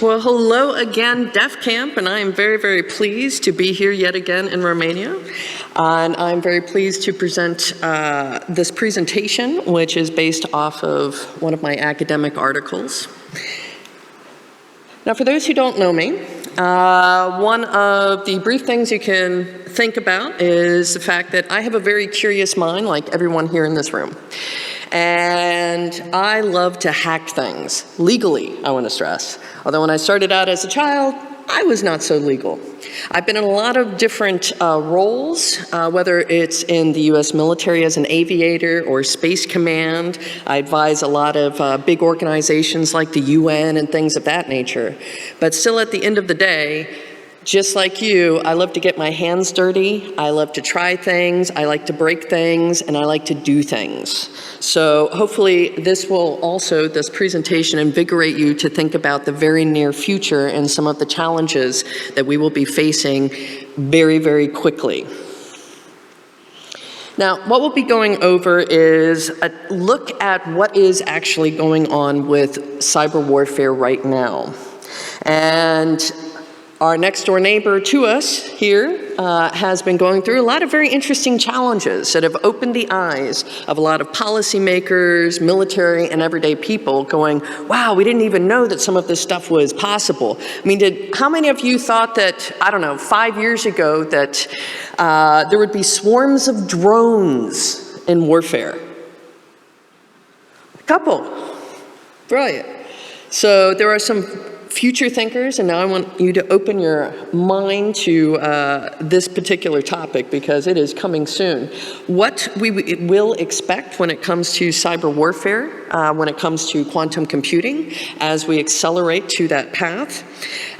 Well, hello again, DefCamp, and I am very, very pleased to be here yet again in Romania. And I'm very pleased to present this presentation, which is based off of one of my academic articles. Now, for those who don't know me, one of the brief things you can think about is the fact that I have a very curious mind, like everyone here in this room. And I love to hack things, legally, I want to stress. Although when I started out as a child, I was not so legal. I've been in a lot of different roles, whether it's in the US military as an aviator or Space Command. I advise a lot of big organizations like the UN and things of that nature. But still at the end of the day, just like you, I love to get my hands dirty, I love to try things, I like to break things, and I like to do things. So hopefully this will also, this presentation, invigorate you to think about the very near future and some of the challenges that we will be facing very, very quickly. Now, what we'll be going over is a look at what is actually going on with cyber warfare right now. And our next door neighbor to us here has been going through a lot of very interesting challenges that have opened the eyes of a lot of policymakers, military, and everyday people going, wow, we didn't even know that some of this stuff was possible. I mean, how many of you thought that, I don't know, 5 years ago that there would be swarms of drones in warfare? A couple. Brilliant. So there are some future thinkers, and now I want you to open your mind to this particular topic because it is coming soon. What we will expect when it comes to cyber warfare, when it comes to quantum computing, as we accelerate to that path,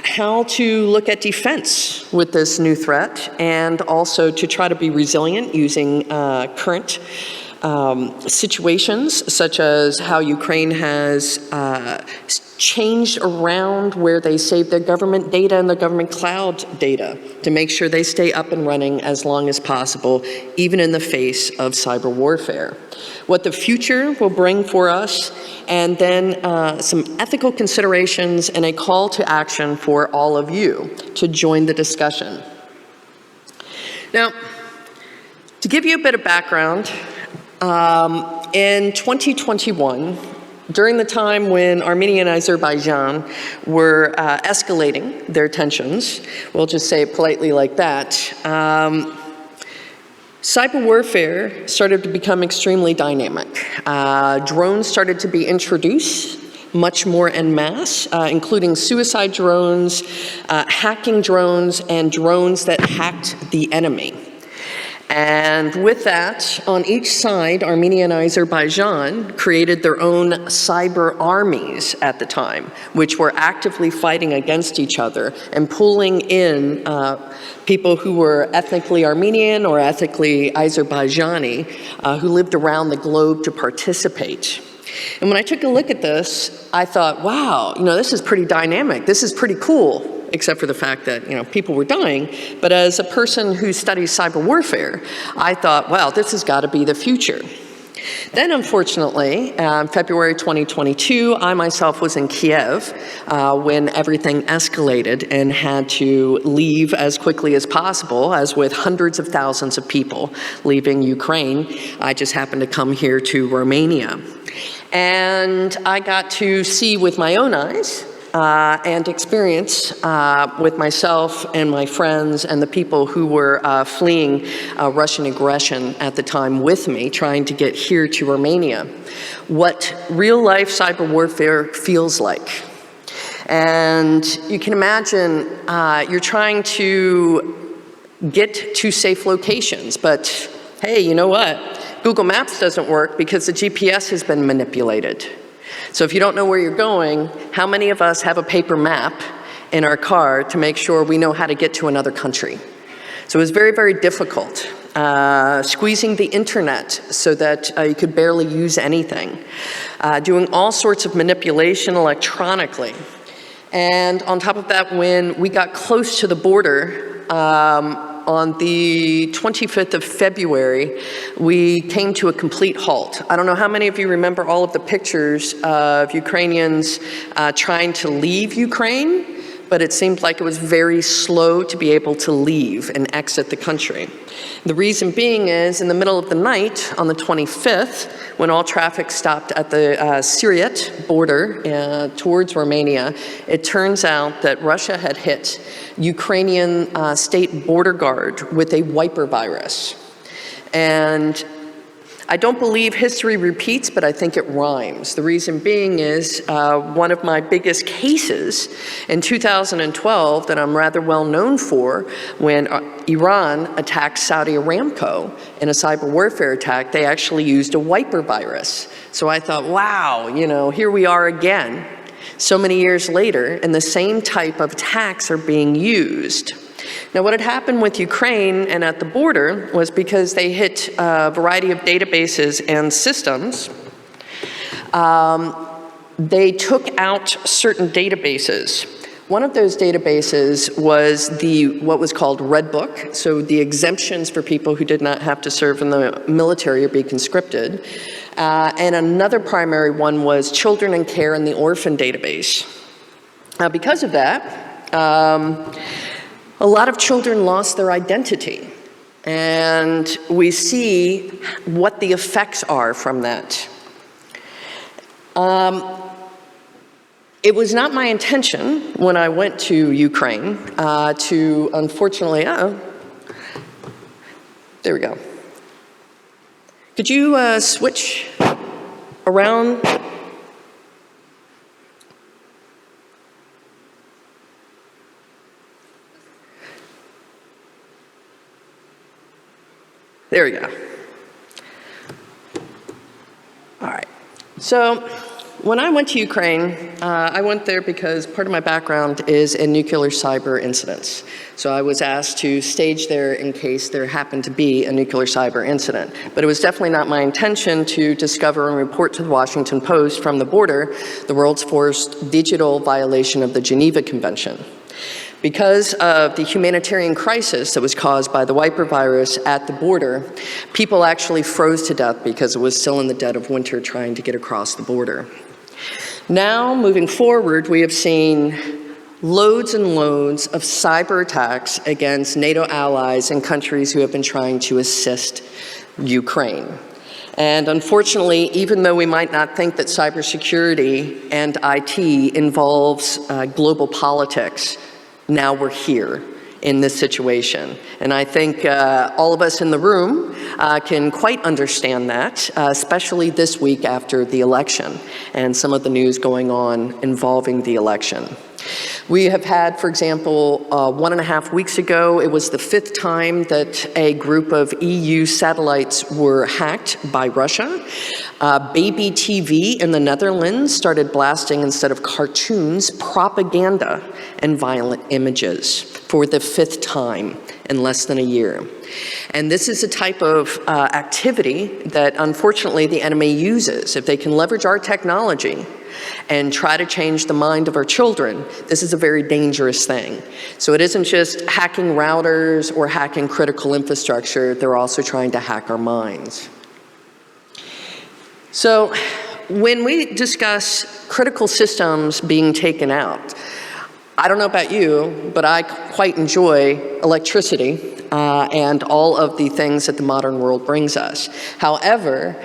how to look at defense with this new threat, and also to try to be resilient using current situations, such as how Ukraine has changed around where they save their government data and their government cloud data to make sure they stay up and running as long as possible, even in the face of cyber warfare. What the future will bring for us, and then some ethical considerations and a call to action for all of you to join the discussion. Now, to give you a bit of background, in 2021, during the time when Armenia and Azerbaijan were escalating their tensions, we'll just say it politely like that, cyber warfare started to become extremely dynamic. Drones started to be introduced much more en masse, including suicide drones, hacking drones, and drones that hacked the enemy. And with that, on each side, Armenia and Azerbaijan created their own cyber armies at the time, which were actively fighting against each other and pulling in people who were ethnically Armenian or ethnically Azerbaijani who lived around the globe to participate. And when I took a look at this, I thought, wow, this is pretty dynamic. This is pretty cool. Except for the fact that, people were dying. But as a person who studies cyber warfare, I thought, wow, this has got to be the future. Then, unfortunately, in February 2022, I myself was in Kiev when everything escalated and had to leave as quickly as possible, as with hundreds of thousands of people leaving Ukraine. I just happened to come here to Romania. And I got to see with my own eyes and experience with myself and my friends and the people who were fleeing Russian aggression at the time with me, trying to get here to Romania, what real-life cyber warfare feels like. And you can imagine you're trying to get to safe locations, but hey, you know what? Google Maps doesn't work because the GPS has been manipulated. So if you don't know where you're going, how many of us have a paper map in our car to make sure we know how to get to another country? So it was very, very difficult. Squeezing the internet so that you could barely use anything. Doing all sorts of manipulation electronically. And on top of that, when we got close to the border, on the 25th of February, we came to a complete halt. I don't know how many of you remember all of the pictures of Ukrainians trying to leave Ukraine, but it seemed like it was very slow to be able to leave and exit the country. The reason being is, in the middle of the night, on the 25th, when all traffic stopped at the Syriet border towards Romania, it turns out that Russia had hit Ukrainian state border guard with a wiper virus. And I don't believe history repeats, but I think it rhymes. The reason being is one of my biggest cases in 2012 that I'm rather well known for, when Iran attacked Saudi Aramco in a cyber warfare attack, they actually used a wiper virus. So I thought, wow, you know, here we are again, so many years later, and the same type of attacks are being used. Now, what had happened with Ukraine and at the border was because they hit a variety of databases and systems, they took out certain databases. One of those databases was what was called Red Book, so the exemptions for people who did not have to serve in the military or be conscripted. And another primary one was Children in Care in the Orphan Database. Because of that, a lot of children lost their identity, and we see what the effects are from that. It was not my intention when I went to Ukraine to, unfortunately, there we go. Could you switch around? There we go. All right. So when I went to Ukraine, I went there because part of my background is in nuclear cyber incidents. So I was asked to stage there in case there happened to be a nuclear cyber incident. But it was definitely not my intention to discover and report to the Washington Post from the border the world's first digital violation of the Geneva Convention. Because of the humanitarian crisis that was caused by the wiper virus at the border, people actually froze to death because it was still in the dead of winter trying to get across the border. Now, moving forward, we have seen loads and loads of cyber attacks against NATO allies and countries who have been trying to assist Ukraine. And unfortunately, even though we might not think that cybersecurity and IT involves global politics, now we're here in this situation. And I think all of us in the room can quite understand that, especially this week after the election and some of the news going on involving the election. We have had, for example, 1.5 weeks ago, it was the 5th time that a group of EU satellites were hacked by Russia. Baby TV in the Netherlands started blasting, instead of cartoons, propaganda and violent images for the 5th time in less than a year. And this is a type of activity that, unfortunately, the enemy uses. If they can leverage our technology and try to change the mind of our children, this is a very dangerous thing. So it isn't just hacking routers or hacking critical infrastructure, they're also trying to hack our minds. So when we discuss critical systems being taken out, I don't know about you, but I quite enjoy electricity and all of the things that the modern world brings us. However,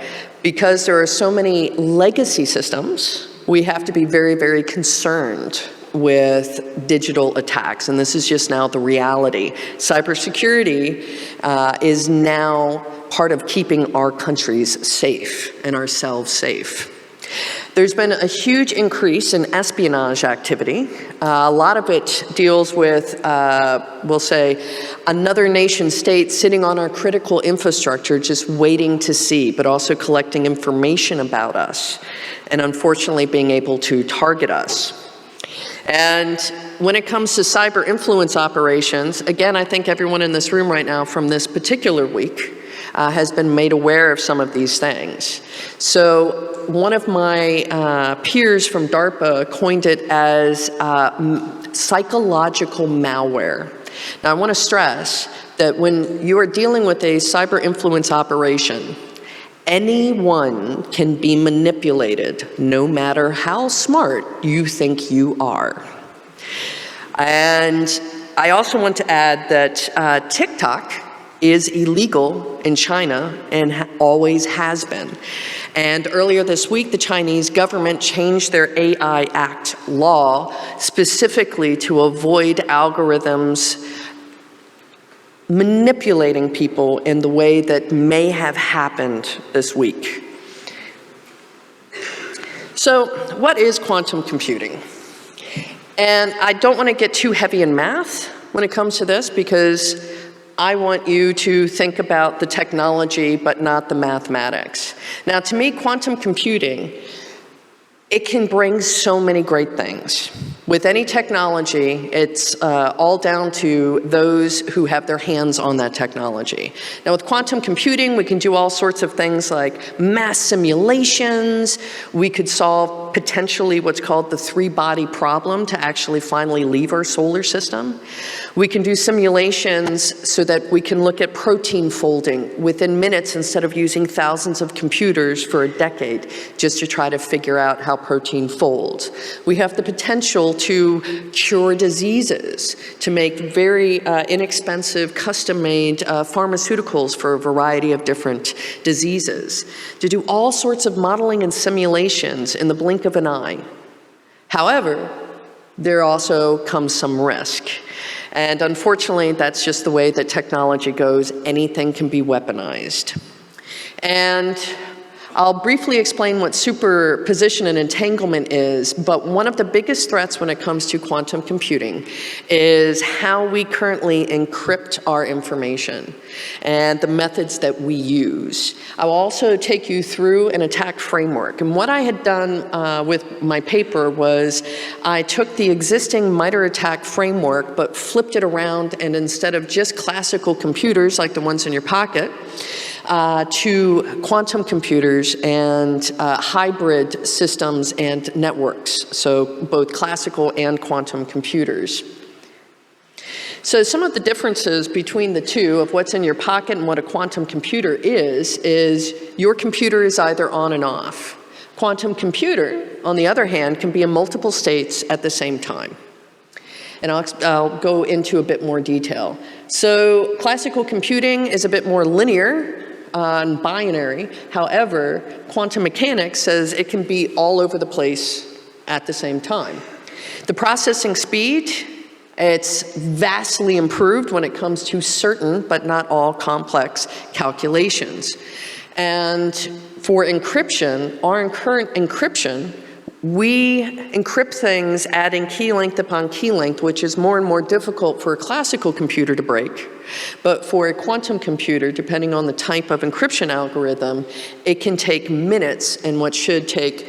because there are so many legacy systems, we have to be very, very concerned with digital attacks, and this is just now the reality. Cybersecurity is now part of keeping our countries safe and ourselves safe. There's been a huge increase in espionage activity. A lot of it deals with, we'll say, another nation state sitting on our critical infrastructure just waiting to see, but also collecting information about us, and unfortunately being able to target us. And when it comes to cyber influence operations, again, I think everyone in this room right now from this particular week has been made aware of some of these things. So one of my peers from DARPA coined it as psychological malware. Now, I want to stress that when you are dealing with a cyber influence operation, anyone can be manipulated, no matter how smart you think you are. And I also want to add that TikTok is illegal in China and always has been. And earlier this week, the Chinese government changed their AI Act law specifically to avoid algorithms manipulating people in the way that may have happened this week. So, what is quantum computing? And I don't want to get too heavy in math when it comes to this, because I want you to think about the technology but not the mathematics. Now, to me, quantum computing, it can bring so many great things. With any technology, it's all down to those who have their hands on that technology. Now, with quantum computing, we can do all sorts of things like mass simulations. We could solve potentially what's called the three-body problem to actually finally leave our solar system. We can do simulations so that we can look at protein folding within minutes instead of using thousands of computers for a decade just to try to figure out how protein folds. We have the potential to cure diseases, to make very inexpensive, custom-made pharmaceuticals for a variety of different diseases, to do all sorts of modeling and simulations in the blink of an eye. However, there also comes some risk. And unfortunately, that's just the way that technology goes. Anything can be weaponized. And I'll briefly explain what superposition and entanglement is, but one of the biggest threats when it comes to quantum computing is how we currently encrypt our information and the methods that we use. I'll also take you through an attack framework. And what I had done with my paper was I took the existing MITRE attack framework but flipped it around, and instead of just classical computers like the ones in your pocket, to quantum computers and hybrid systems and networks, so both classical and quantum computers. So some of the differences between the two of what's in your pocket and what a quantum computer is your computer is either on and off. Quantum computer, on the other hand, can be in multiple states at the same time. And I'll go into a bit more detail. So classical computing is a bit more linear and binary. However, quantum mechanics says it can be all over the place at the same time. The processing speed, it's vastly improved when it comes to certain, but not all, complex calculations. And for encryption, our current encryption, we encrypt things adding key length upon key length, which is more and more difficult for a classical computer to break. But for a quantum computer, depending on the type of encryption algorithm, it can take minutes and what should take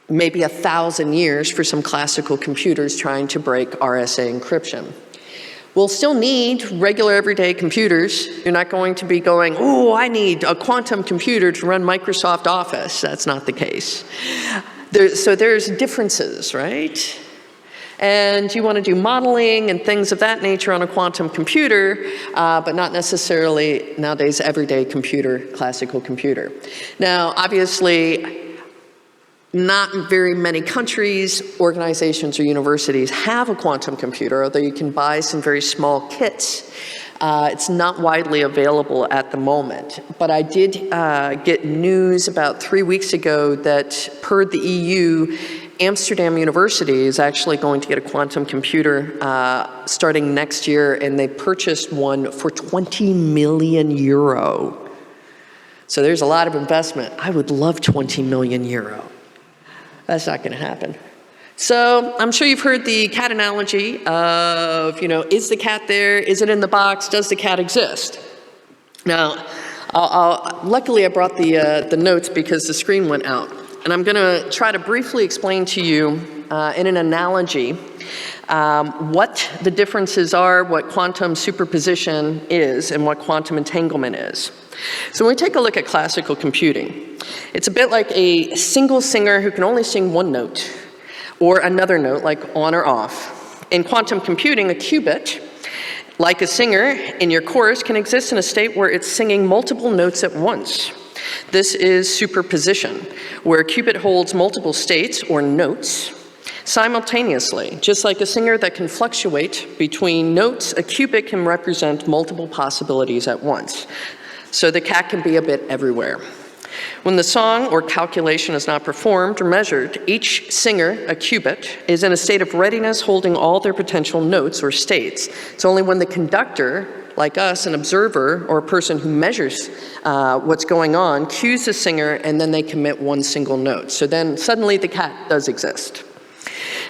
maybe 1,000 years for some classical computers trying to break RSA encryption. We'll still need regular everyday computers. You're not going to be going, oh, I need a quantum computer to run Microsoft Office. That's not the case. So there's differences, right? And you want to do modeling and things of that nature on a quantum computer, but not necessarily nowadays everyday computer, classical computer. Now, obviously, not very many countries, organizations, or universities have a quantum computer, although you can buy some very small kits. It's not widely available at the moment. But I did get news about 3 weeks ago that per the EU, Amsterdam University is actually going to get a quantum computer starting next year, and they purchased one for 20 million euro. So there's a lot of investment. I would love 20 million euro. That's not going to happen. So I'm sure you've heard the cat analogy of, is the cat there? Is it in the box? Does the cat exist? Now, luckily I brought the notes because the screen went out. And I'm going to try to briefly explain to you in an analogy what the differences are, what quantum superposition is, and what quantum entanglement is. So when we take a look at classical computing, it's a bit like a single singer who can only sing one note, or another note, like on or off. In quantum computing, a qubit Like a singer in your chorus can exist in a state where it's singing multiple notes at once. This is superposition, where a qubit holds multiple states or notes simultaneously. Just like a singer that can fluctuate between notes, a qubit can represent multiple possibilities at once. So the cat can be a bit everywhere. When the song or calculation is not performed or measured, each singer, a qubit, is in a state of readiness holding all their potential notes or states. It's only when the conductor, like us, an observer or a person who measures what's going on, cues the singer and then they commit one single note. So then suddenly the cat does exist.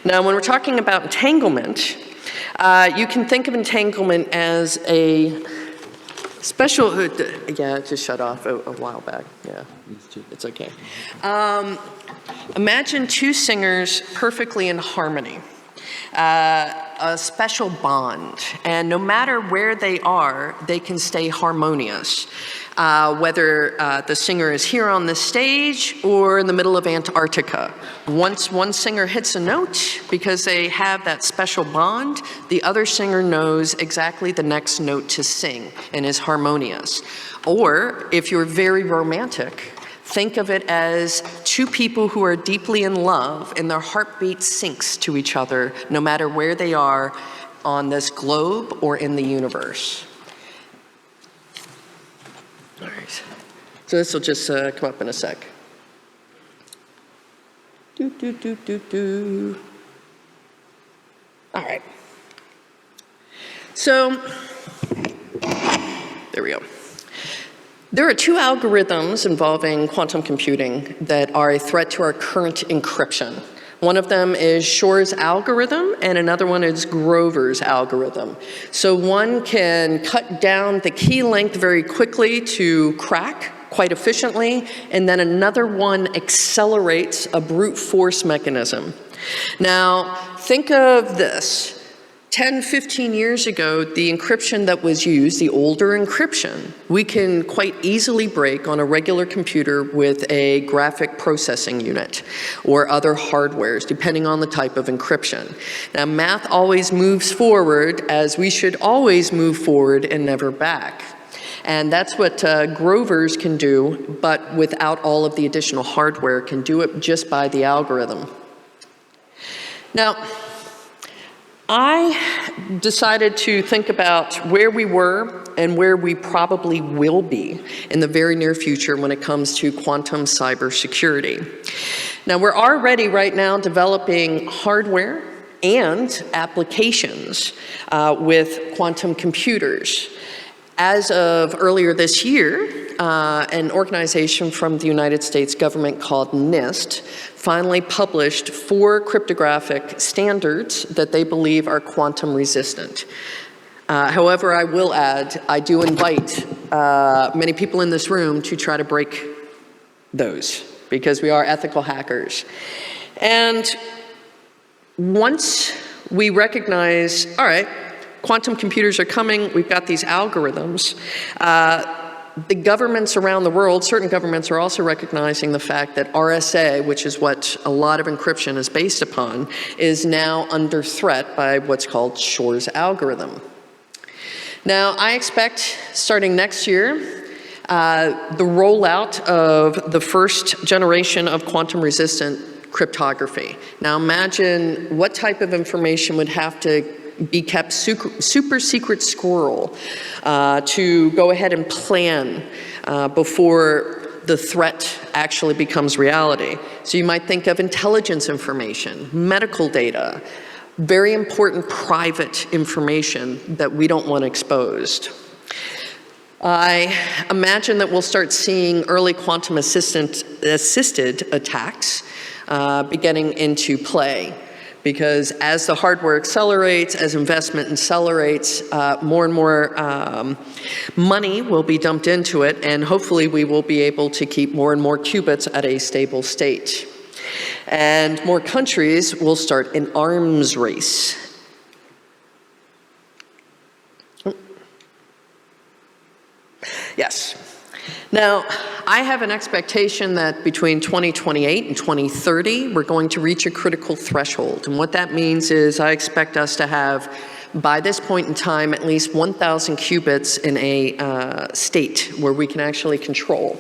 Now when we're talking about entanglement, you can think of entanglement as a special, yeah, it just shut off a while back, yeah, it's okay. Imagine two singers perfectly in harmony, a special bond, and no matter where they are, they can stay harmonious. Whether the singer is here on the stage or in the middle of Antarctica. Once one singer hits a note, because they have that special bond, the other singer knows exactly the next note to sing and is harmonious. Or, if you're very romantic, think of it as two people who are deeply in love and their heartbeat syncs to each other, no matter where they are on this globe or in the universe. All right, so this will just come up in a sec. All right. So, there we go. There are two algorithms involving quantum computing that are a threat to our current encryption. One of them is Shor's algorithm, and another one is Grover's algorithm. So one can cut down the key length very quickly to crack quite efficiently, and then another one accelerates a brute force mechanism. Now, think of this. 10, 15 years ago, the encryption that was used, the older encryption, we can quite easily break on a regular computer with a graphic processing unit or other hardwares, depending on the type of encryption. Now, math always moves forward, as we should always move forward and never back. And that's what Grover's can do, but without all of the additional hardware, can do it just by the algorithm. Now, I decided to think about where we were and where we probably will be in the very near future when it comes to quantum cybersecurity. Now, we're already right now developing hardware and applications with quantum computers. As of earlier this year, an organization from the United States government called NIST finally published 4 cryptographic standards that they believe are quantum resistant. However, I will add, I do invite many people in this room to try to break those, because we are ethical hackers. And once we recognize, all right, quantum computers are coming, we've got these algorithms, the governments around the world, certain governments are also recognizing the fact that RSA, which is what a lot of encryption is based upon, is now under threat by what's called Shor's algorithm. Now, I expect starting next year, the rollout of the first generation of quantum resistant cryptography. Now imagine what type of information would have to be kept super secret squirrel to go ahead and plan before the threat actually becomes reality. So you might think of intelligence information, medical data, very important private information that we don't want exposed. I imagine that we'll start seeing early quantum assisted attacks beginning into play. Because as the hardware accelerates, as investment accelerates, more and more money will be dumped into it, and hopefully we will be able to keep more and more qubits at a stable state. And more countries will start an arms race. Yes. Now, I have an expectation that between 2028 and 2030, we're going to reach a critical threshold. And what that means is I expect us to have by this point in time, at least 1,000 qubits in a state where we can actually control.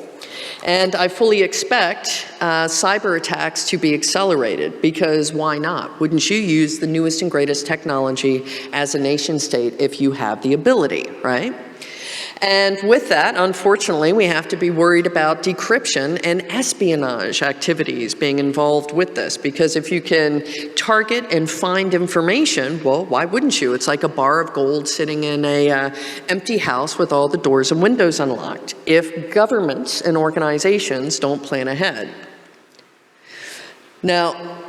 And I fully expect cyber attacks to be accelerated, because why not? Wouldn't you use the newest and greatest technology as a nation state if you have the ability, right? And with that, unfortunately, we have to be worried about decryption and espionage activities being involved with this, because if you can target and find information, well, why wouldn't you? It's like a bar of gold sitting in a empty house with all the doors and windows unlocked, if governments and organizations don't plan ahead. Now,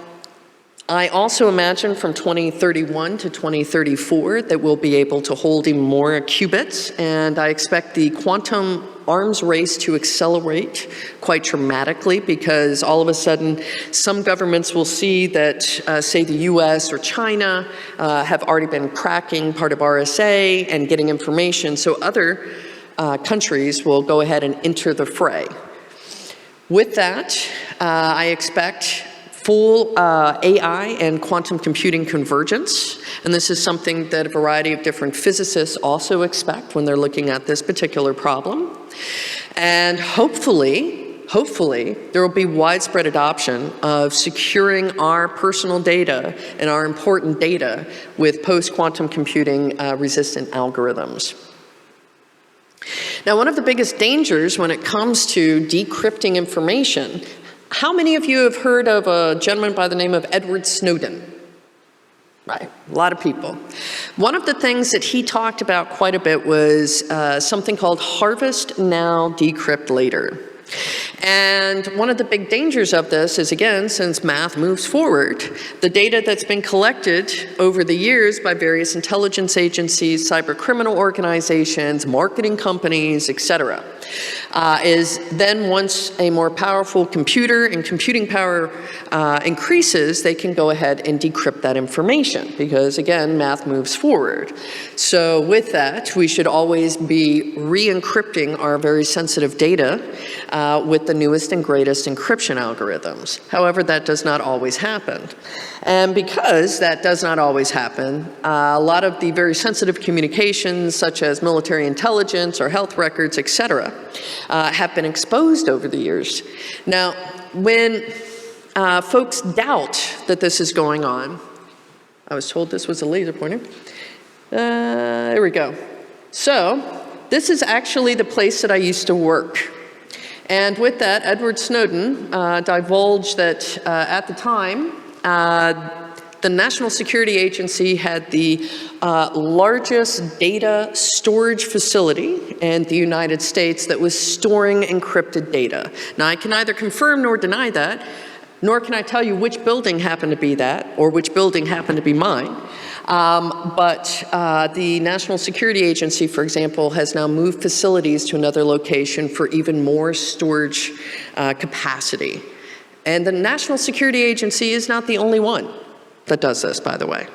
I also imagine from 2031 to 2034 that we'll be able to hold even more qubits, and I expect the quantum arms race to accelerate quite dramatically, because all of a sudden some governments will see that, say, the US or China have already been cracking part of RSA and getting information, so other countries will go ahead and enter the fray. With that, I expect full AI and quantum computing convergence, and this is something that a variety of different physicists also expect when they're looking at this particular problem. And hopefully, there will be widespread adoption of securing our personal data and our important data with post-quantum computing resistant algorithms. Now, one of the biggest dangers when it comes to decrypting information, how many of you have heard of a gentleman by the name of Edward Snowden? Right, a lot of people. One of the things that he talked about quite a bit was something called harvest now, decrypt later. And one of the big dangers of this is, again, since math moves forward, the data that's been collected over the years by various intelligence agencies, cyber criminal organizations, marketing companies, etc., is then once a more powerful computer and computing power increases, they can go ahead and decrypt that information, because again, math moves forward. So with that, we should always be re-encrypting our very sensitive data with the newest and greatest encryption algorithms. However, that does not always happen. And because that does not always happen, a lot of the very sensitive communications, such as military intelligence or health records, etc., have been exposed over the years. Now, when folks doubt that this is going on, I was told this was a laser pointer. There we go. So, this is actually the place that I used to work. And with that, Edward Snowden divulged that at the time, the National Security Agency had the largest data storage facility in the United States that was storing encrypted data. Now, I can neither confirm nor deny that, nor can I tell you which building happened to be that, or which building happened to be mine. But the National Security Agency, for example, has now moved facilities to another location for even more storage capacity. And the National Security Agency is not the only one that does this, by the way.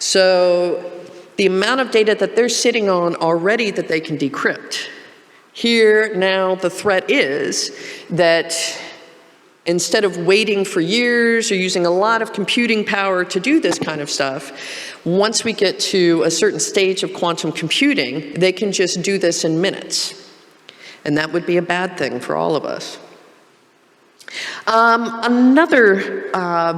So the amount of data that they're sitting on already that they can decrypt. Here now the threat is that instead of waiting for years or using a lot of computing power to do this kind of stuff, once we get to a certain stage of quantum computing, they can just do this in minutes. And that would be a bad thing for all of us. Another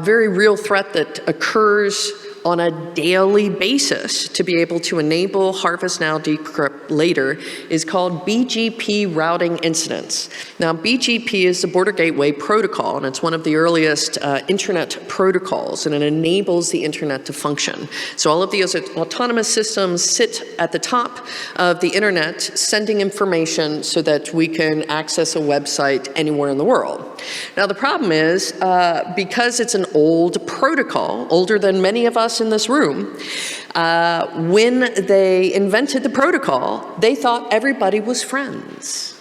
very real threat that occurs on a daily basis to be able to enable harvest now, decrypt later is called BGP routing incidents. Now, BGP is the Border Gateway Protocol, and it's one of the earliest internet protocols, and it enables the internet to function. So all of these autonomous systems sit at the top of the internet, sending information so that we can access a website anywhere in the world. Now, the problem is, because it's an old protocol, older than many of us in this room, when they invented the protocol, they thought everybody was friends.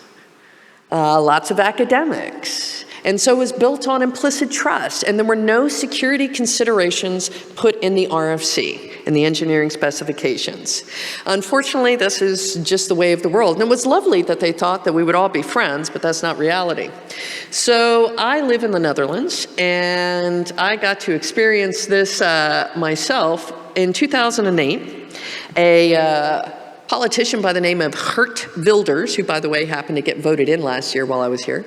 Lots of academics. And so it was built on implicit trust, and there were no security considerations put in the RFC, in the engineering specifications. Unfortunately, this is just the way of the world. And it was lovely that they thought that we would all be friends, but that's not reality. So I live in the Netherlands, and I got to experience this myself in 2008, a politician by the name of Geert Wilders, who, by the way, happened to get voted in last year while I was here,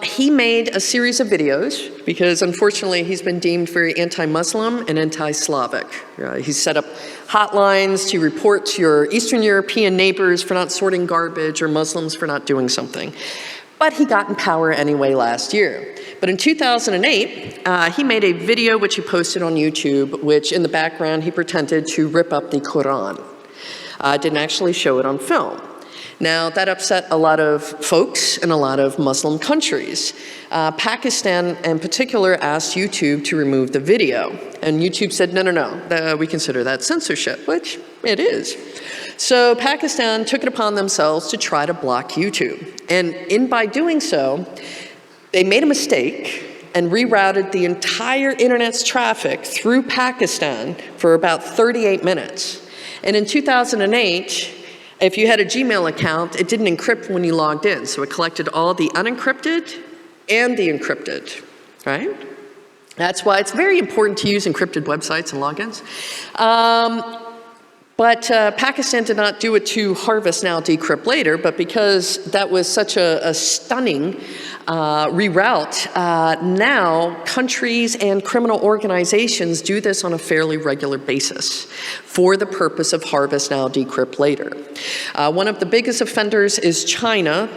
he made a series of videos because, unfortunately, he's been deemed very anti-Muslim and anti-Slavic. He's set up hotlines to report to your Eastern European neighbors for not sorting garbage or Muslims for not doing something. But he got in power anyway last year. But in 2008, he made a video which he posted on YouTube, which in the background he pretended to rip up the Quran. Didn't actually show it on film. Now, that upset a lot of folks in a lot of Muslim countries. Pakistan, in particular, asked YouTube to remove the video. And YouTube said, no, we consider that censorship, which it is. So Pakistan took it upon themselves to try to block YouTube. And by doing so, they made a mistake and rerouted the entire internet's traffic through Pakistan for about 38 minutes. And in 2008, if you had a Gmail account, it didn't encrypt when you logged in, so it collected all the unencrypted and the encrypted, right? That's why it's very important to use encrypted websites and logins. But Pakistan did not do it to harvest now, decrypt later, but because that was such a stunning reroute, now countries and criminal organizations do this on a fairly regular basis for the purpose of harvest now, decrypt later. One of the biggest offenders is China.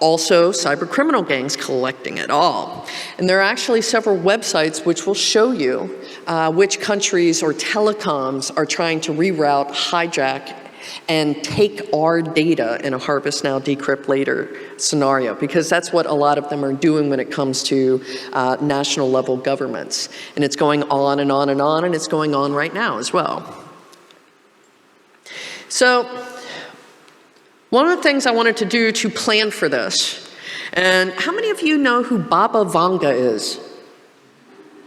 Also, cyber criminal gangs collecting it all. And there are actually several websites which will show you which countries or telecoms are trying to reroute, hijack, and take our data in a harvest now, decrypt later scenario, because that's what a lot of them are doing when it comes to national level governments. And it's going on and on and on, and it's going on right now as well. So, one of the things I wanted to do to plan for this, and how many of you know who Baba Vanga is?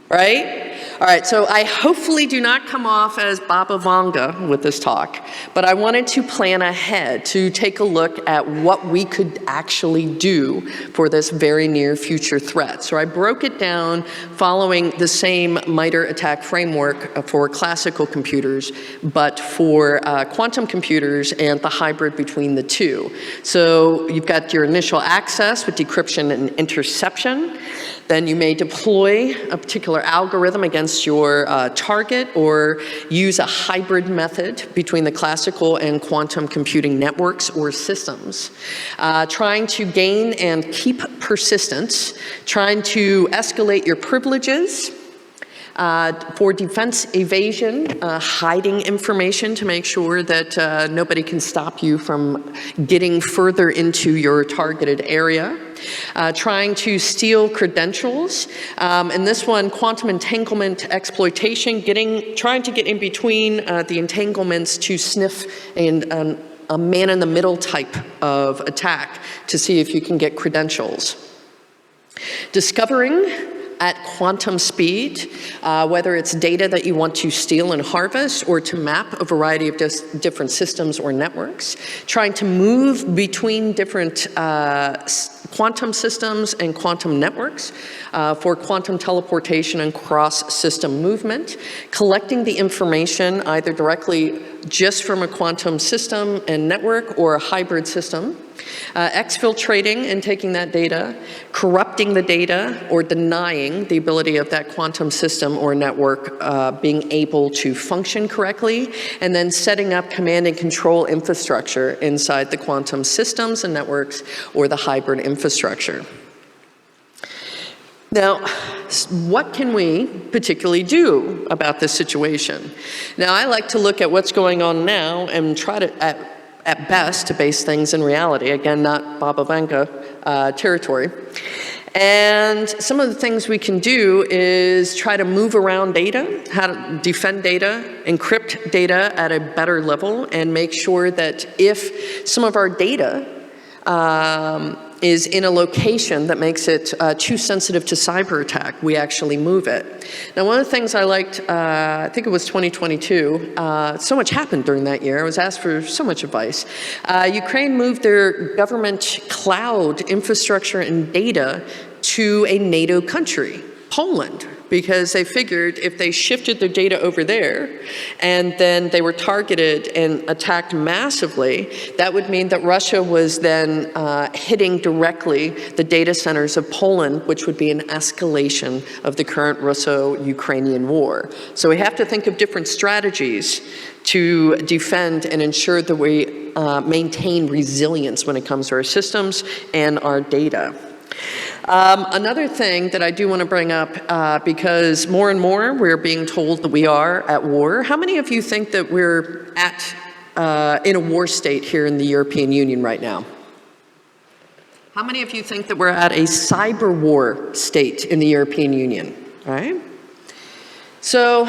Right? All right, so I hopefully do not come off as Baba Vanga with this talk, but I wanted to plan ahead to take a look at what we could actually do for this very near future threat. So I broke it down following the same MITRE attack framework for classical computers, but for quantum computers and the hybrid between the two. So you've got your initial access with decryption and interception. Then you may deploy a particular algorithm against your target or use a hybrid method between the classical and quantum computing networks or systems. Trying to gain and keep persistence, trying to escalate your privileges, for defense evasion, hiding information to make sure that nobody can stop you from getting further into your targeted area. Trying to steal credentials. And this one, quantum entanglement exploitation, trying to get in between the entanglements to sniff a man-in-the-middle type of attack to see if you can get credentials. Discovering at quantum speed, whether it's data that you want to steal and harvest or to map a variety of different systems or networks, trying to move between different quantum systems and quantum networks for quantum teleportation and cross-system movement, collecting the information either directly just from a quantum system and network or a hybrid system, exfiltrating and taking that data, corrupting the data or denying the ability of that quantum system or network being able to function correctly, and then setting up command and control infrastructure inside the quantum systems and networks or the hybrid infrastructure. Now, what can we particularly do about this situation? Now, I like to look at what's going on now and try to, at best, to base things in reality. Again, not Baba Vanga territory. And some of the things we can do is try to move around data, how to defend data, encrypt data at a better level, and make sure that if some of our data is in a location that makes it too sensitive to cyber attack, we actually move it. Now, one of the things I liked, I think it was 2022, so much happened during that year. I was asked for so much advice. Ukraine moved their government cloud infrastructure and data to a NATO country, Poland. because they figured if they shifted their data over there and then they were targeted and attacked massively, that would mean that Russia was then hitting directly the data centers of Poland, which would be an escalation of the current Russo-Ukrainian war. So we have to think of different strategies to defend and ensure that we maintain resilience when it comes to our systems and our data. Another thing that I do want to bring up, because more and more we're being told that we are at war. How many of you think that we're in a war state here in the European Union right now? How many of you think that we're at a cyber war state in the European Union? All right? So,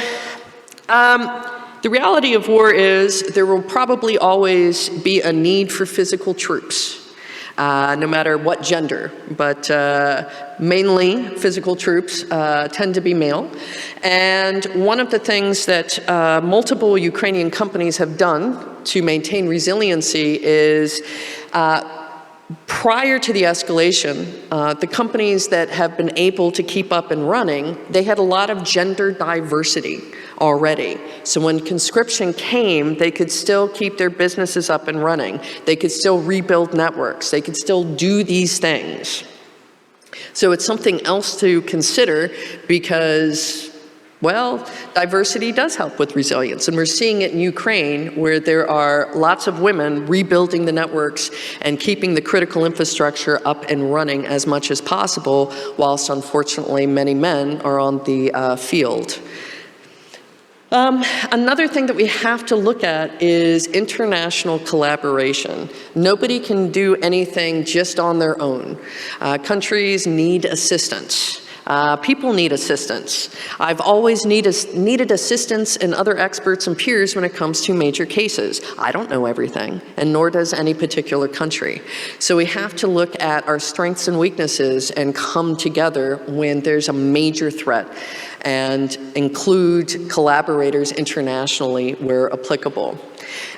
the reality of war is there will probably always be a need for physical troops. No matter what gender, but mainly physical troops tend to be male. And one of the things that multiple Ukrainian companies have done to maintain resiliency is prior to the escalation, the companies that have been able to keep up and running, they had a lot of gender diversity already. So when conscription came, they could still keep their businesses up and running. They could still rebuild networks. They could still do these things. So it's something else to consider because, well, diversity does help with resilience. And we're seeing it in Ukraine, where there are lots of women rebuilding the networks and keeping the critical infrastructure up and running as much as possible, whilst unfortunately many men are on the field. Another thing that we have to look at is international collaboration. Nobody can do anything just on their own. Countries need assistance. People need assistance. I've always needed assistance in other experts and peers when it comes to major cases. I don't know everything, and nor does any particular country. So we have to look at our strengths and weaknesses and come together when there's a major threat, and include collaborators internationally where applicable.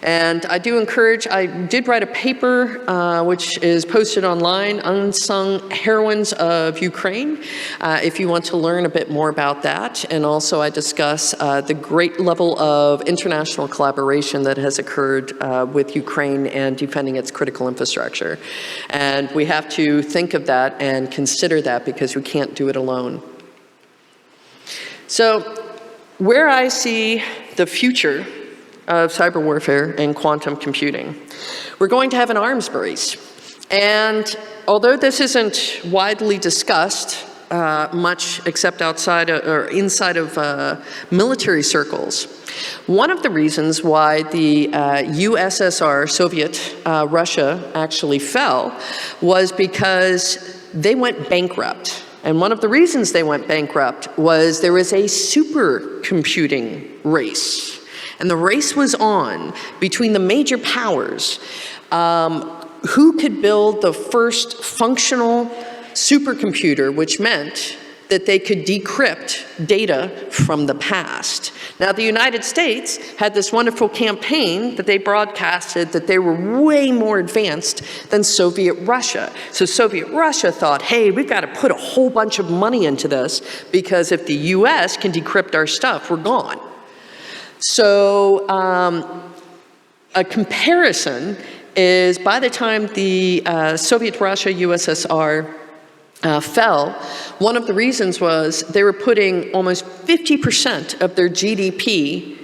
And I do encourage, I did write a paper which is posted online, Unsung Heroines of Ukraine, if you want to learn a bit more about that. And also I discuss the great level of international collaboration that has occurred with Ukraine and defending its critical infrastructure. And we have to think of that and consider that because we can't do it alone. So where I see the future of cyber warfare and quantum computing, we're going to have an arms race. And although this isn't widely discussed much except outside or inside of military circles, one of the reasons why the USSR, Soviet Russia, actually fell was because they went bankrupt. And one of the reasons they went bankrupt was there was a supercomputing race. And the race was on between the major powers. Who could build the first functional supercomputer, which meant that they could decrypt data from the past. Now, the United States had this wonderful campaign that they broadcasted that they were way more advanced than Soviet Russia. So Soviet Russia thought, hey, we've got to put a whole bunch of money into this because if the US can decrypt our stuff, we're gone. So a comparison is by the time the Soviet Russia, USSR, fell, one of the reasons was they were putting almost 50% of their GDP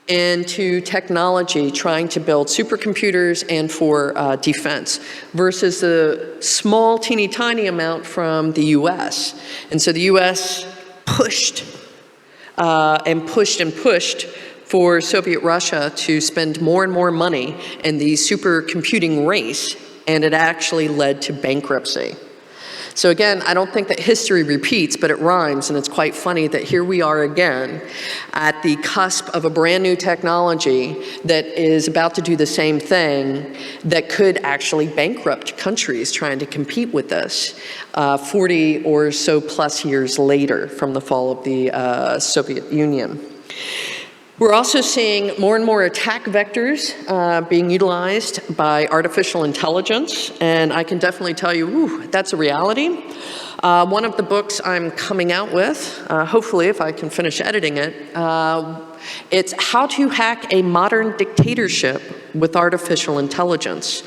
into technology, trying to build supercomputers and for defense, versus the small, teeny tiny amount from the US. And so the US pushed and pushed for Soviet Russia to spend more and more money in the supercomputing race, and it actually led to bankruptcy. So again, I don't think that history repeats, but it rhymes, and it's quite funny that here we are again at the cusp of a brand new technology that is about to do the same thing that could actually bankrupt countries trying to compete with us 40 or so plus years later from the fall of the Soviet Union. We're also seeing more and more attack vectors being utilized by artificial intelligence, and I can definitely tell you, that's a reality. One of the books I'm coming out with, hopefully if I can finish editing it, it's How to Hack a Modern Dictatorship with Artificial Intelligence.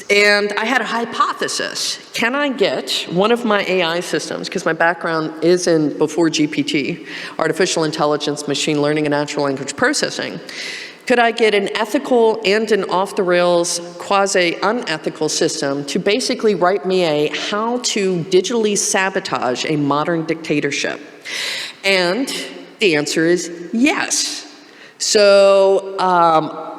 And I had a hypothesis. Can I get one of my AI systems, because my background is in, before GPT, artificial intelligence, machine learning, and natural language processing, could I get an ethical and an off-the-rails, quasi-unethical system to basically write me a how to digitally sabotage a modern dictatorship? And the answer is yes. So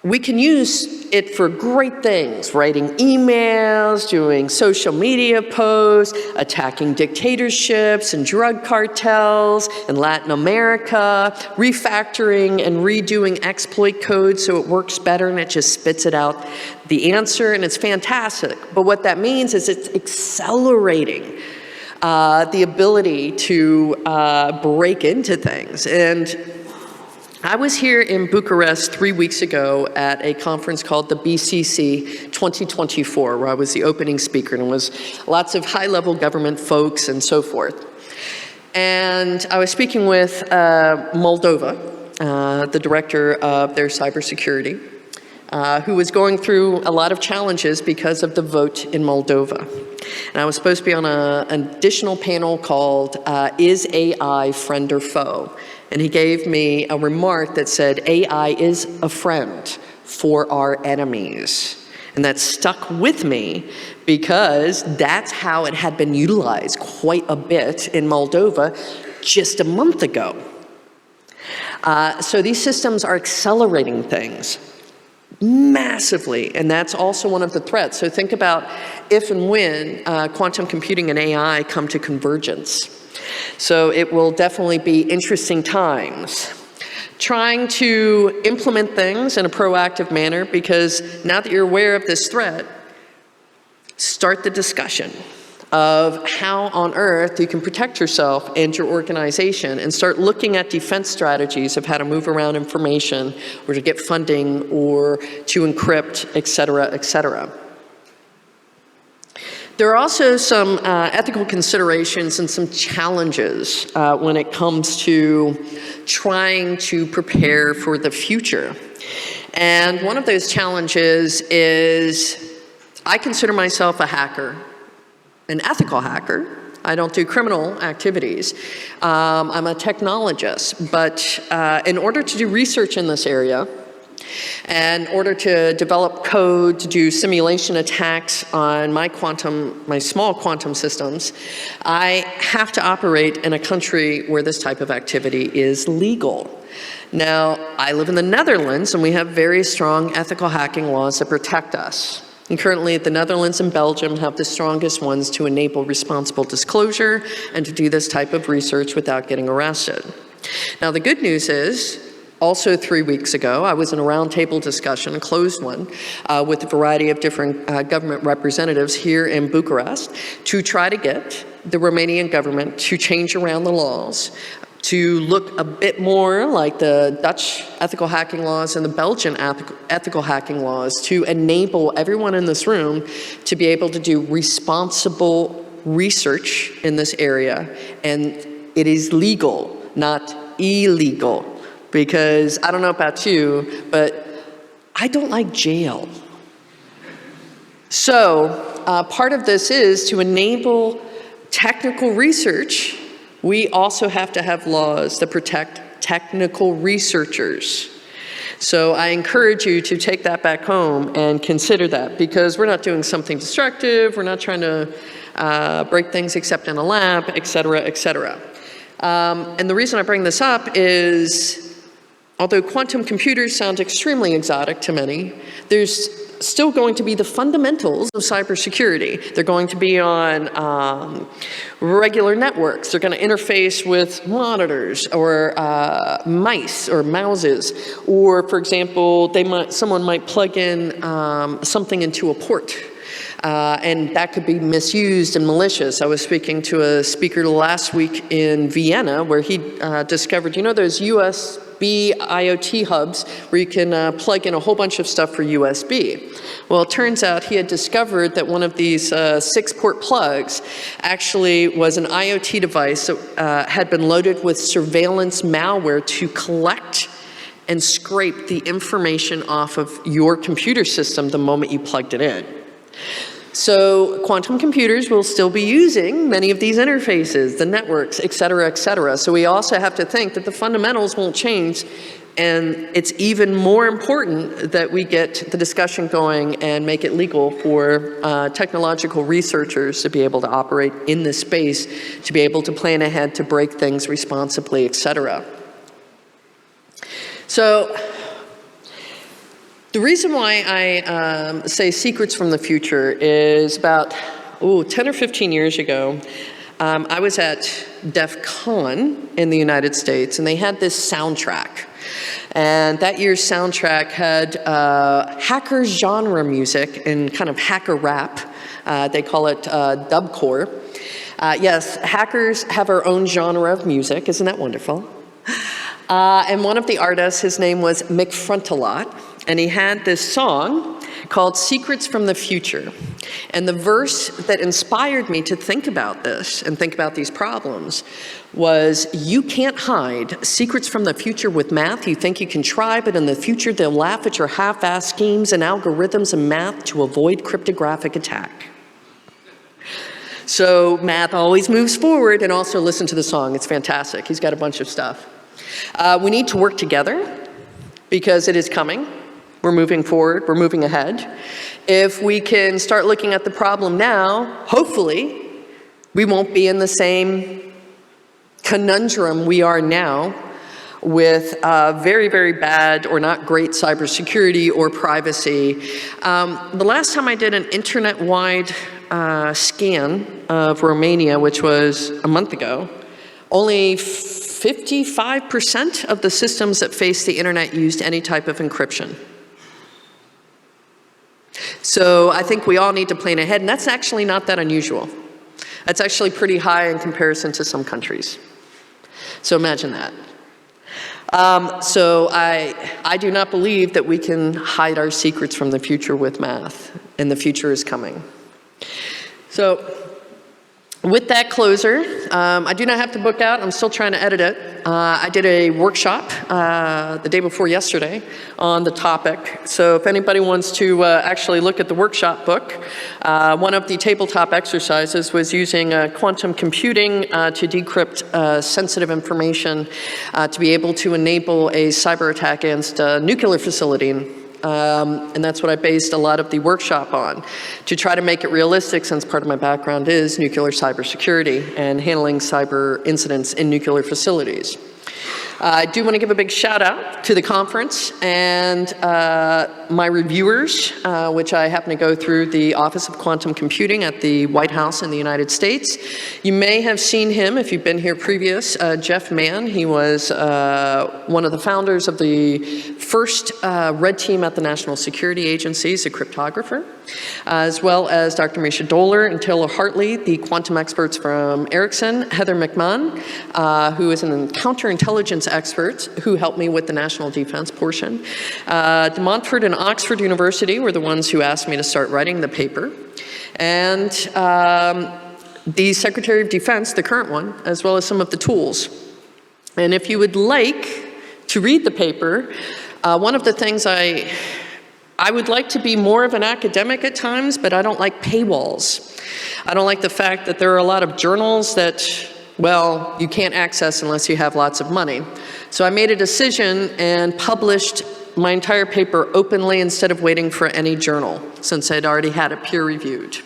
we can use it for great things, writing emails, doing social media posts, attacking dictatorships and drug cartels in Latin America, refactoring and redoing exploit code so it works better and it just spits it out the answer, and it's fantastic. But what that means is it's accelerating the ability to break into things. And I was here in Bucharest 3 weeks ago at a conference called the BCC 2024, where I was the opening speaker, and it was lots of high-level government folks and so forth. And I was speaking with Moldova, the director of their cybersecurity, who was going through a lot of challenges because of the vote in Moldova. And I was supposed to be on an additional panel called Is AI Friend or Foe? And he gave me a remark that said, AI is a friend for our enemies. And that stuck with me because that's how it had been utilized quite a bit in Moldova just a month ago. So these systems are accelerating things massively, and that's also one of the threats. So think about if and when quantum computing and AI come to convergence. So it will definitely be interesting times. Trying to implement things in a proactive manner, because now that you're aware of this threat, start the discussion of how on earth you can protect yourself and your organization, and start looking at defense strategies of how to move around information or to get funding or to encrypt, et cetera, et cetera. There are also some ethical considerations and some challenges when it comes to trying to prepare for the future. And one of those challenges is I consider myself a hacker, an ethical hacker. I don't do criminal activities. I'm a technologist, but in order to do research in this area, and in order to develop code to do simulation attacks on my small quantum systems, I have to operate in a country where this type of activity is legal. Now, I live in the Netherlands, and we have very strong ethical hacking laws that protect us. And currently, the Netherlands and Belgium have the strongest ones to enable responsible disclosure and to do this type of research without getting arrested. Now, the good news is, also 3 weeks ago, I was in a roundtable discussion, a closed one, with a variety of different government representatives here in Bucharest to try to get the Romanian government to change around the laws to look a bit more like the Dutch ethical hacking laws and the Belgian ethical hacking laws to enable everyone in this room to be able to do responsible research in this area. And it is legal, not illegal. Because I don't know about you, but I don't like jail. So part of this is to enable technical research. We also have to have laws that protect technical researchers. So I encourage you to take that back home and consider that, because we're not doing something destructive, we're not trying to break things except in a lab, et cetera, et cetera. And the reason I bring this up is, although quantum computers sound extremely exotic to many, there's still going to be the fundamentals of cybersecurity. They're going to be on regular networks. They're going to interface with monitors or mice or mouses. Or, for example, someone might plug in something into a port. And that could be misused and malicious. I was speaking to a speaker last week in Vienna where he discovered, you know, those USB IoT hubs where you can plug in a whole bunch of stuff for USB. Well, it turns out he had discovered that one of these 6-port plugs actually was an IoT device that had been loaded with surveillance malware to collect and scrape the information off of your computer system the moment you plugged it in. So quantum computers will still be using many of these interfaces, the networks, et cetera, et cetera. So we also have to think that the fundamentals won't change, and it's even more important that we get the discussion going and make it legal for technological researchers to be able to operate in this space, to be able to plan ahead, to break things responsibly, et cetera. So the reason why I say secrets from the future is about 10 or 15 years ago, I was at DefCon in the United States, and they had this soundtrack. And that year's soundtrack had hacker genre music and kind of hacker rap. They call it dubcore. Yes, hackers have our own genre of music. Isn't that wonderful? And one of the artists, his name was Mick Frontalot, and he had this song called Secrets from the Future. And the verse that inspired me to think about this and think about these problems was, you can't hide secrets from the future with math. You think you can try, but in the future they'll laugh at your half-assed schemes and algorithms and math to avoid cryptographic attack. So math always moves forward, and also listen to the song. It's fantastic. He's got a bunch of stuff. We need to work together because it is coming. We're moving forward, we're moving ahead. If we can start looking at the problem now, hopefully we won't be in the same conundrum we are now with very, very bad or not great cybersecurity or privacy. The last time I did an internet-wide scan of Romania, which was a month ago, only 55% of the systems that face the internet used any type of encryption. So I think we all need to plan ahead, and that's actually not that unusual. That's actually pretty high in comparison to some countries. So imagine that. So I do not believe that we can hide our secrets from the future with math, and the future is coming. So with that closer, I do not have the book out. I'm still trying to edit it. I did a workshop the day before yesterday on the topic. So if anybody wants to actually look at the workshop book, one of the tabletop exercises was using quantum computing to decrypt sensitive information to be able to enable a cyber attack against a nuclear facility. And that's what I based a lot of the workshop on, to try to make it realistic, since part of my background is nuclear cybersecurity and handling cyber incidents in nuclear facilities. I do want to give a big shout out to the conference and my reviewers, which I happen to go through the Office of Quantum Computing at the White House in the United States. You may have seen him if you've been here previous, Jeff Mann. He was one of the founders of the first red team at the National Security Agency, a cryptographer, as well as Dr. Misha Doler and Taylor Hartley, the quantum experts from Ericsson, Heather McMahon, who is an counterintelligence expert who helped me with the national defense portion. De Montfort and Oxford University were the ones who asked me to start writing the paper. And the Secretary of Defense, the current one, as well as some of the tools. And if you would like to read the paper, one of the things I would like to be more of an academic at times, but I don't like paywalls. I don't like the fact that there are a lot of journals that, well, you can't access unless you have lots of money. So I made a decision and published my entire paper openly instead of waiting for any journal, since I'd already had it peer-reviewed.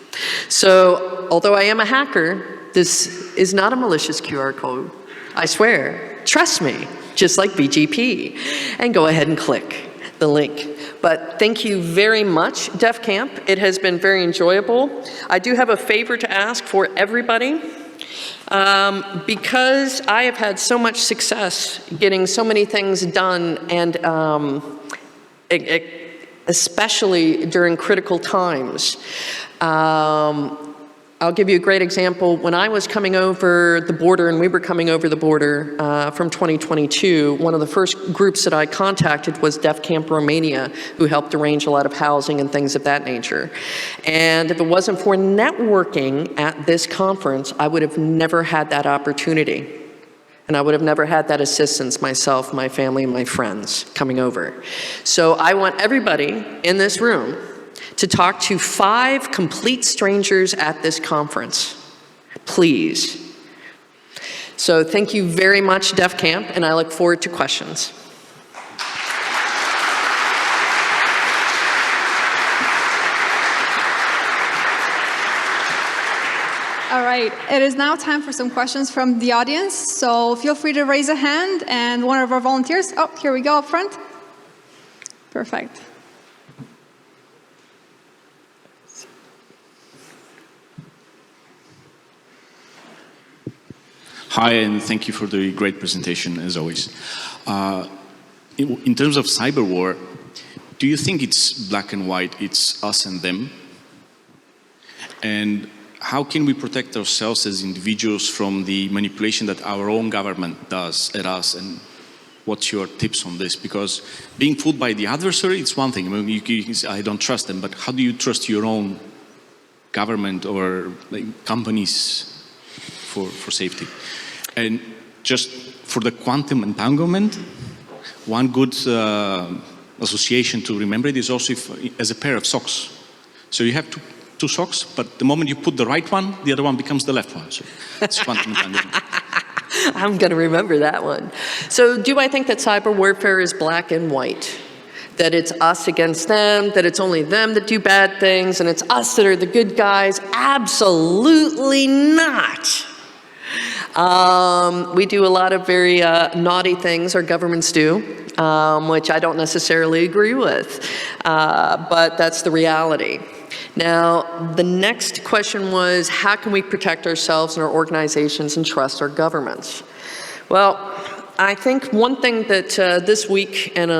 So although I am a hacker, this is not a malicious QR code. I swear. Trust me, just like BGP. And go ahead and click the link. But thank you very much, DefCamp. It has been very enjoyable. I do have a favor to ask for everybody. Because I have had so much success getting so many things done and especially during critical times. I'll give you a great example. When I was coming over the border, and we were coming over the border from 2022, one of the first groups that I contacted was DefCamp Romania, who helped arrange a lot of housing and things of that nature. And if it wasn't for networking at this conference, I would have never had that opportunity. And I would have never had that assistance myself, my family, my friends coming over. So I want everybody in this room to talk to 5 complete strangers at this conference, please. So thank you very much, DefCamp, and I look forward to questions. All right, it is now time for some questions from the audience. So feel free to raise a hand, and one of our volunteers, oh, here we go up front. Perfect. Hi, and thank you for the great presentation, as always. In terms of cyber war, do you think it's black and white, it's us and them? And how can we protect ourselves as individuals from the manipulation that our own government does at us? And what's your tips on this? Because being fooled by the adversary, it's one thing. I mean, I don't trust them, but how do you trust your own government or companies for safety? And just for the quantum entanglement, one good association to remember it is also as a pair of socks. So you have two socks, but the moment you put the right one, the other one becomes the left one. So it's quantum entanglement. I'm going to remember that one. So do I think that cyber warfare is black and white? That it's us against them, that it's only them that do bad things, and it's us that are the good guys? Absolutely not. We do a lot of very naughty things, our governments do, which I don't necessarily agree with, but that's the reality. Now, the next question was, how can we protect ourselves and our organizations and trust our governments? Well, I think one thing that this week and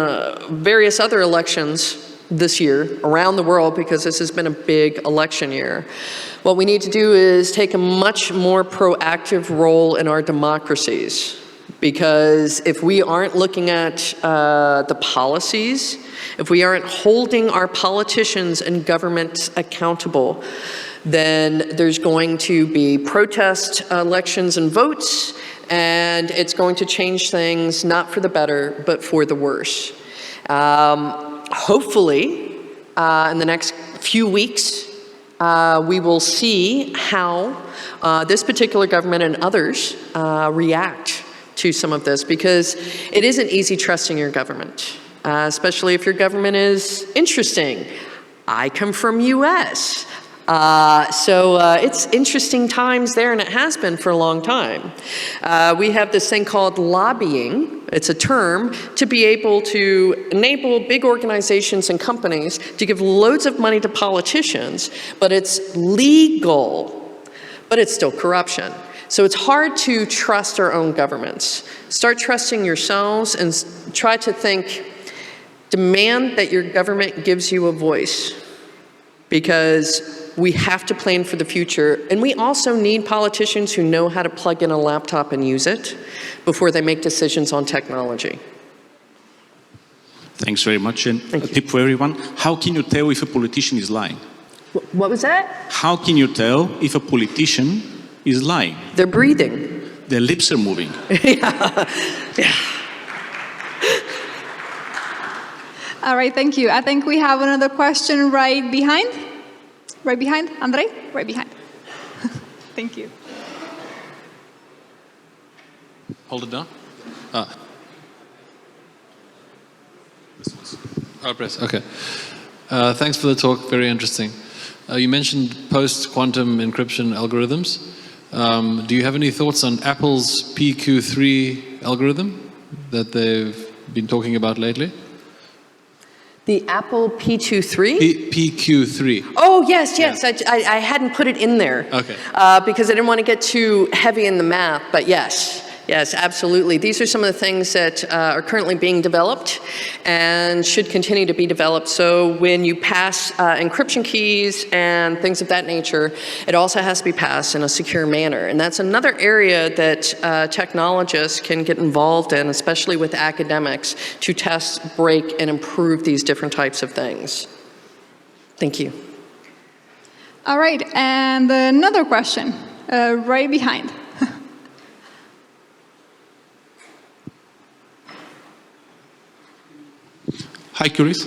various other elections this year around the world, because this has been a big election year, what we need to do is take a much more proactive role in our democracies. Because if we aren't looking at the policies, if we aren't holding our politicians and government accountable, then there's going to be protest elections and votes, and it's going to change things not for the better, but for the worse. Hopefully, in the next few weeks, we will see how this particular government and others react to some of this, because it isn't easy trusting your government, especially if your government is interesting. I come from US. So it's interesting times there, and it has been for a long time. We have this thing called lobbying. It's a term to be able to enable big organizations and companies to give loads of money to politicians, but it's legal, but it's still corruption. So it's hard to trust our own governments. Start trusting yourselves and try to think, demand that your government gives you a voice, because we have to plan for the future, and we also need politicians who know how to plug in a laptop and use it before they make decisions on technology. Thanks very much. And a tip for everyone, how can you tell if a politician is lying? What was that? How can you tell if a politician is lying? They're breathing. Their lips are moving. Yeah. All right, thank you. I think we have another question right behind. Right behind, Andrei? Right behind. Thank you. Hold it down. Press. Okay. Thanks for the talk. Very interesting. You mentioned post-quantum encryption algorithms. Do you have any thoughts on Apple's PQ3 algorithm that they've been talking about lately? The Apple P23? PQ3. Oh, yes, yes. Yeah. I hadn't put it in there. Okay. Because I didn't want to get too heavy in the math, but yes. Yes, absolutely. These are some of the things that are currently being developed and should continue to be developed. So when you pass encryption keys and things of that nature, it also has to be passed in a secure manner. And that's another area that technologists can get involved in, especially with academics, to test, break, and improve these different types of things. Thank you. All right, and another question, right behind. Hi, Curis.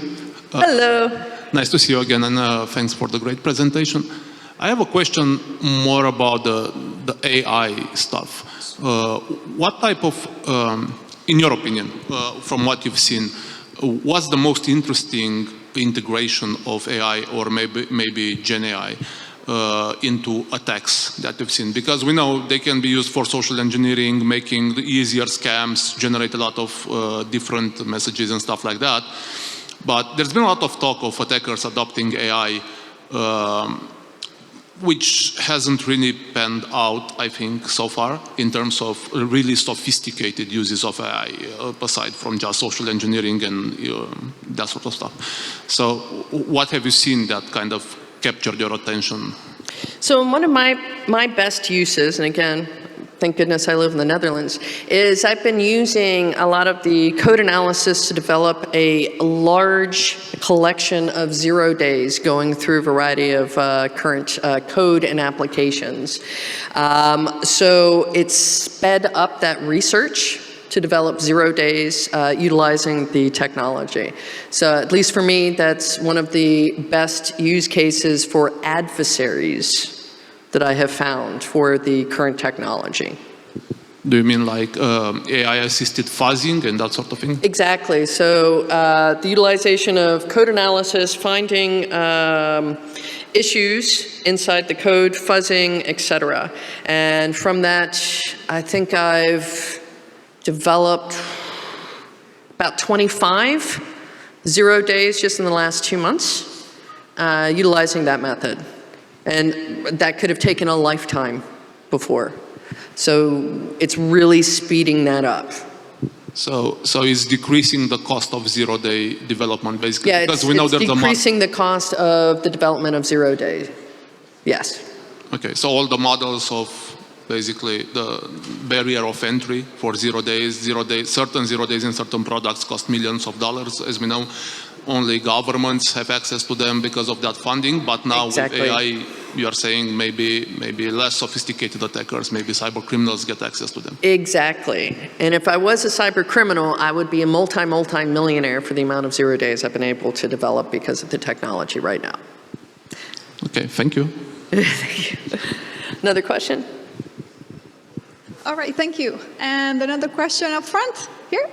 Hello. Nice to see you again, and thanks for the great presentation. I have a question more about the AI stuff. What type of, in your opinion, from what you've seen, what's the most interesting integration of AI or maybe Gen AI into attacks that you've seen? Because we know they can be used for social engineering, making easier scams, generate a lot of different messages and stuff like that. But there's been a lot of talk of attackers adopting AI, which hasn't really panned out, I think, so far, in terms of really sophisticated uses of AI, aside from just social engineering and that sort of stuff. So what have you seen that kind of captured your attention? So one of my best uses, and again, thank goodness I live in the Netherlands, is I've been using a lot of the code analysis to develop a large collection of 0 days going through a variety of current code and applications. So it's sped up that research to develop 0 days utilizing the technology. So at least for me, that's one of the best use cases for adversaries that I have found for the current technology. Do you mean like AI-assisted fuzzing and that sort of thing? Exactly. So the utilization of code analysis, finding issues inside the code, fuzzing, etc. And from that, I think I've developed about 25 0 days just in the last 2 months utilizing that method. And that could have taken a lifetime before. So it's really speeding that up. So it's decreasing the cost of 0 day development, basically? Yeah, because we know it's decreasing the cost of the development of 0 days. Yes. Okay, so all the models of basically the barrier of entry for 0 days, certain 0 days in certain products cost millions of dollars, as we know. Only governments have access to them because of that funding, but now Exactly. with AI, you are saying maybe less sophisticated attackers, maybe cyber criminals get access to them. Exactly. And if I was a cyber criminal, I would be a multi-millionaire for the amount of 0 days I've been able to develop because of the technology right now. Okay, thank you. Thank you. Another question? All right, thank you. And another question up front, here.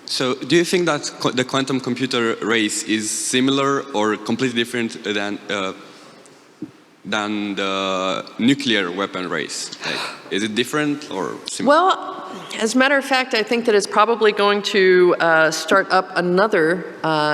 So do you think that the quantum computer race is similar or completely different than the nuclear weapon race? Like, is it different or similar? Well, as a matter of fact, I think that it's probably going to start up another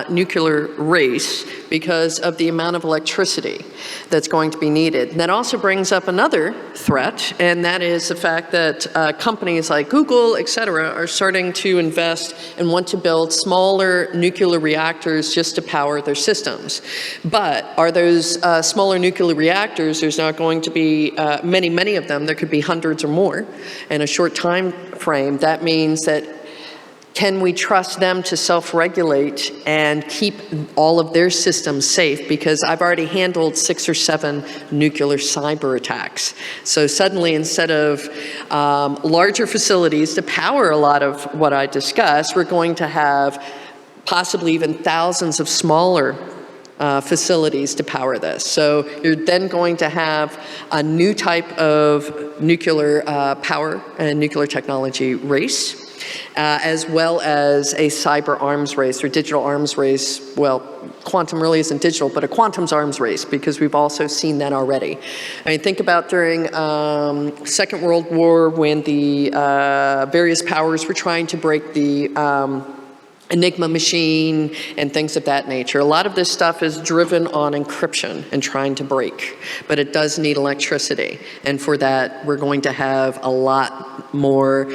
nuclear race because of the amount of electricity that's going to be needed. And that also brings up another threat, and that is the fact that companies like Google, et cetera, are starting to invest and want to build smaller nuclear reactors just to power their systems. But are those smaller nuclear reactors, there's not going to be many of them, there could be hundreds or more in a short time frame. That means that can we trust them to self-regulate and keep all of their systems safe? Because I've already handled 6 or 7 nuclear cyber attacks. So suddenly, instead of larger facilities to power a lot of what I discussed, we're going to have possibly even thousands of smaller facilities to power this. So you're then going to have a new type of nuclear power and nuclear technology race, as well as a cyber arms race or digital arms race. Well, quantum really isn't digital, but a quantum's arms race, because we've also seen that already. I mean, think about during Second World War when the various powers were trying to break the Enigma machine and things of that nature. A lot of this stuff is driven on encryption and trying to break, but it does need electricity. And for that, we're going to have a lot more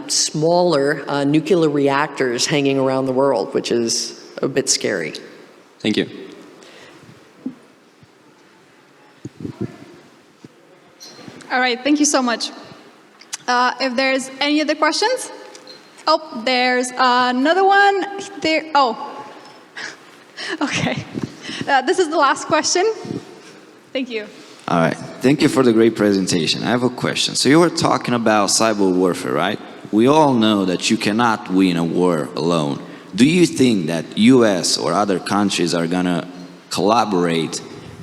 smaller nuclear reactors hanging around the world, which is a bit scary. Thank you. All right, thank you so much. If there's any other questions? Oh, there's another one there. Oh, okay. This is the last question. Thank you. All right. Thank you for the great presentation. I have a question. So you were talking about cyber warfare, right? We all know that you cannot win a war alone. Do you think that US or other countries are going to collaborate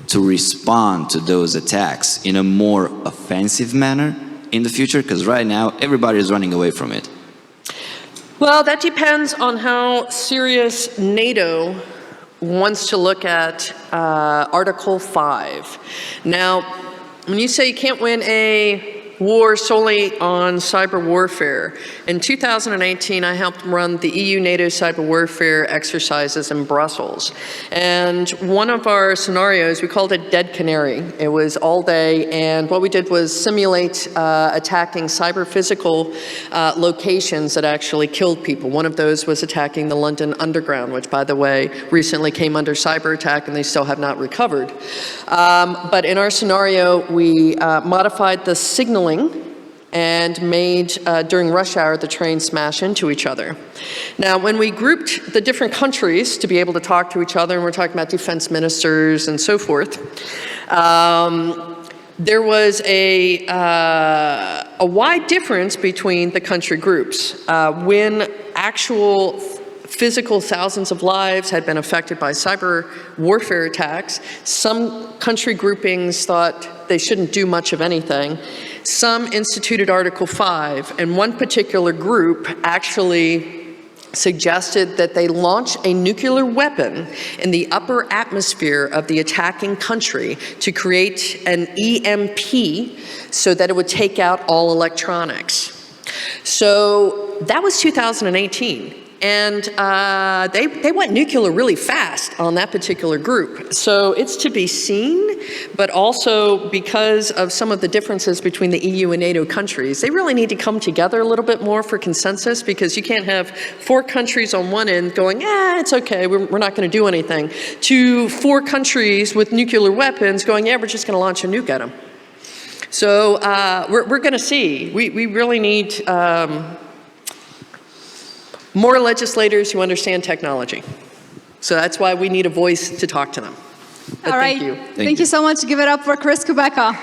to respond to those attacks in a more offensive manner in the future? Because right now, everybody is running away from it. Well, that depends on how serious NATO wants to look at Article 5. Now, when you say you can't win a war solely on cyber warfare, in 2018 I helped run the EU-NATO cyber warfare exercises in Brussels. And one of our scenarios, we called it Dead Canary. It was all day, and what we did was simulate attacking cyber-physical locations that actually killed people. One of those was attacking the London Underground, which, by the way, recently came under cyber attack and they still have not recovered. But in our scenario, we modified the signaling and made, during rush hour, the trains smash into each other. Now, when we grouped the different countries to be able to talk to each other, and we're talking about defense ministers and so forth, there was a wide difference between the country groups. When actual physical thousands of lives had been affected by cyber warfare attacks, some country groupings thought they shouldn't do much of anything. Some instituted Article 5, and one particular group actually suggested that they launch a nuclear weapon in the upper atmosphere of the attacking country to create an EMP so that it would take out all electronics. So that was 2018. And they went nuclear really fast on that particular group. So it's to be seen, but also because of some of the differences between the EU and NATO countries, they really need to come together a little bit more for consensus, because you can't have 4 countries on one end going, it's okay, we're not going to do anything, to 4 countries with nuclear weapons going, we're just going to launch a nuke at them. So we're going to see. We really need more legislators who understand technology. So that's why we need a voice to talk to them. But All right. thank you. Thank you so much. Give it up for Chris Kubecka.